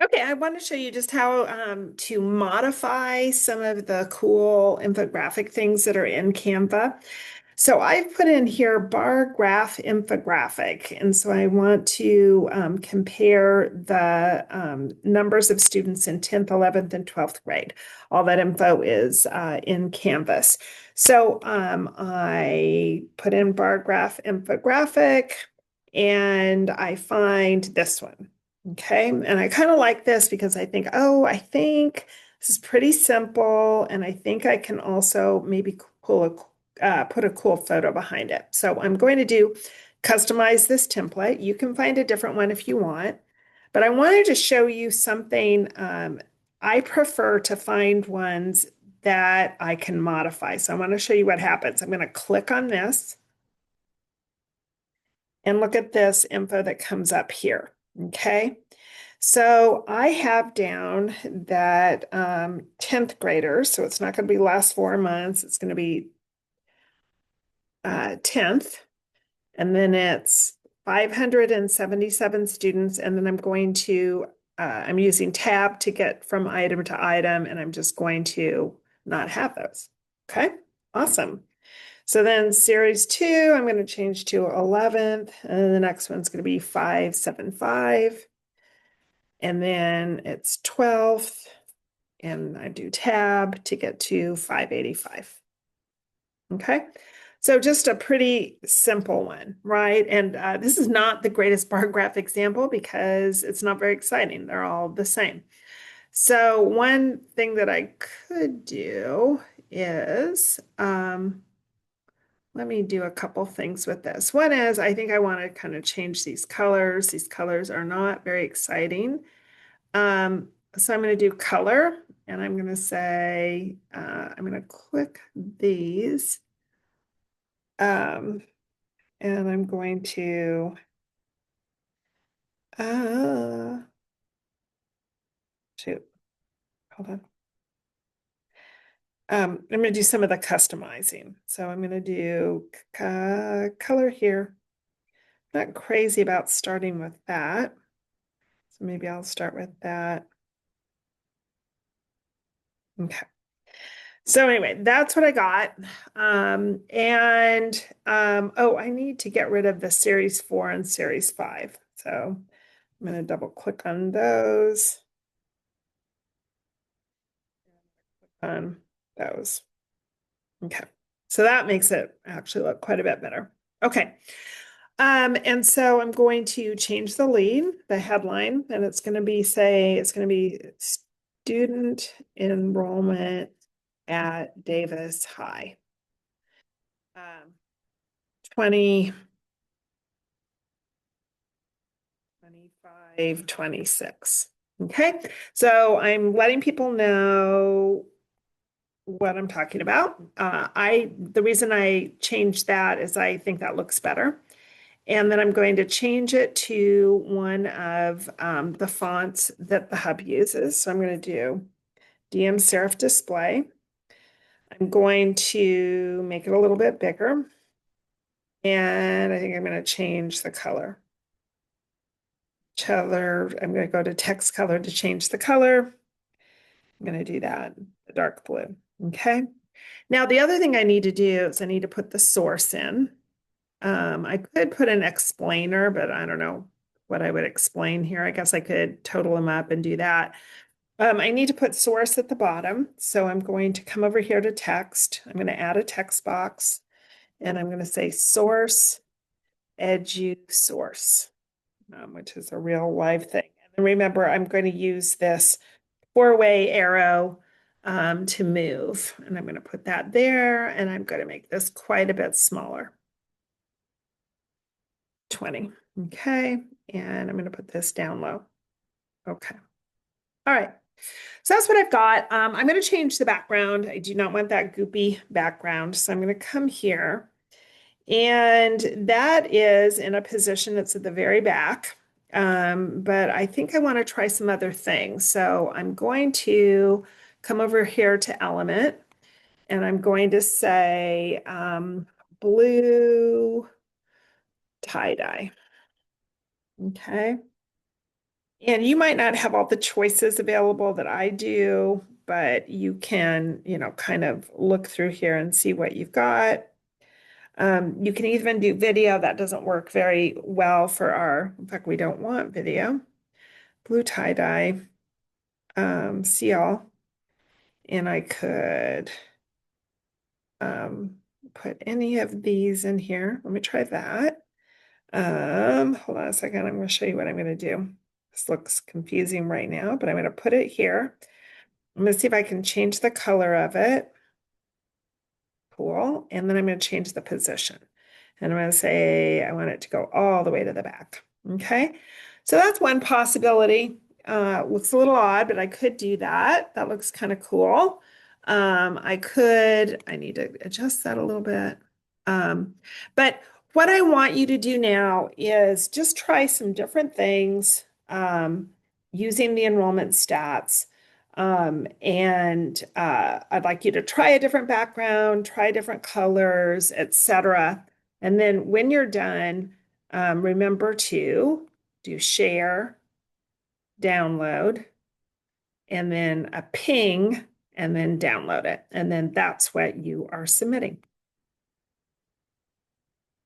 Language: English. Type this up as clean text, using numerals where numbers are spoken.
Okay, I want to show you just how to modify some of the cool infographic things that are in Canva. So I've put in here bar graph infographic, and so I want to compare the numbers of students in 10th, 11th, and 12th grade. All that info is in Canvas. So I put in bar graph infographic, and I find this one. Okay. And I kind of like this because I think, oh, I think this is pretty simple. And I think I can also maybe put a cool photo behind it. So I'm going to do customize this template. You can find a different one if you want, but I wanted to show you something. I prefer to find ones that I can modify. So I want to show you what happens. I'm going to click on this and look at this info that comes up here. Okay. So I have down that 10th graders, so it's not going to be last 4 months, it's going to be 10th, and then it's 577 students, and then I'm using tab to get from item to item, and I'm just going to not have those. Okay, awesome. So then series two, I'm going to change to 11th, and the next one's going to be 575. And then it's 12th, and I do tab to get to 585. Okay. So just a pretty simple one, right? And this is not the greatest bar graph example because it's not very exciting. They're all the same. So one thing that I could do is, let me do a couple things with this. One is I think I want to kind of change these colors. These colors are not very exciting. So I'm going to do color, and I'm going to say, I'm going to click these, um, and I'm going to, uh, shoot, hold on. I'm going to do some of the customizing. So I'm going to do color here. Not crazy about starting with that. So maybe I'll start with that. Okay. So anyway, that's what I got. Oh, I need to get rid of the series 4 and series 5. So I'm going to double click on those, on those. Okay. So that makes it actually look quite a bit better. Okay. And so I'm going to change the lead, the headline, and it's going to be it's going to be student enrollment at Davis High. 20, 25, 26. Okay, so I'm letting people know what I'm talking about. The reason I changed that is I think that looks better. And then I'm going to change it to one of the fonts that the hub uses. So I'm going to do DM Serif Display. I'm going to make it a little bit bigger. And I think I'm going to change the color. I'm going to go to text color to change the color. I'm going to do that, the dark blue. Okay. Now, the other thing I need to do is I need to put the source in. I could put an explainer, but I don't know what I would explain here. I guess I could total them up and do that. I need to put source at the bottom. So I'm going to come over here to text. I'm going to add a text box, and I'm going to say source edu source, which is a real live thing. And remember, I'm going to use this four-way arrow to move. And I'm going to put that there, and I'm going to make this quite a bit smaller. 20. Okay. And I'm going to put this down low. Okay. All right. So that's what I've got. I'm going to change the background. I do not want that goopy background. So I'm going to come here. And that is in a position that's at the very back. But I think I want to try some other things. So I'm going to come over here to Element, and I'm going to say blue tie-dye. Okay. And you might not have all the choices available that I do, but you can, kind of look through here and see what you've got. You can even do video. That doesn't work very well for in fact, we don't want video. Blue tie-dye, see all. And I could put any of these in here. Let me try that. Hold on a second. I'm going to show you what I'm going to do. This looks confusing right now, but I'm going to put it here. I'm going to see if I can change the color of it. Cool. And then I'm going to change the position. And I'm going to say I want it to go all the way to the back. Okay. So that's one possibility. Looks a little odd, but I could do that. That looks kind of cool. I need to adjust that a little bit. But what I want you to do now is just try some different things using the enrollment stats. I'd like you to try a different background, try different colors, etc. And then when you're done, remember to do share, download, and then a ping, and then download it. And then that's what you are submitting.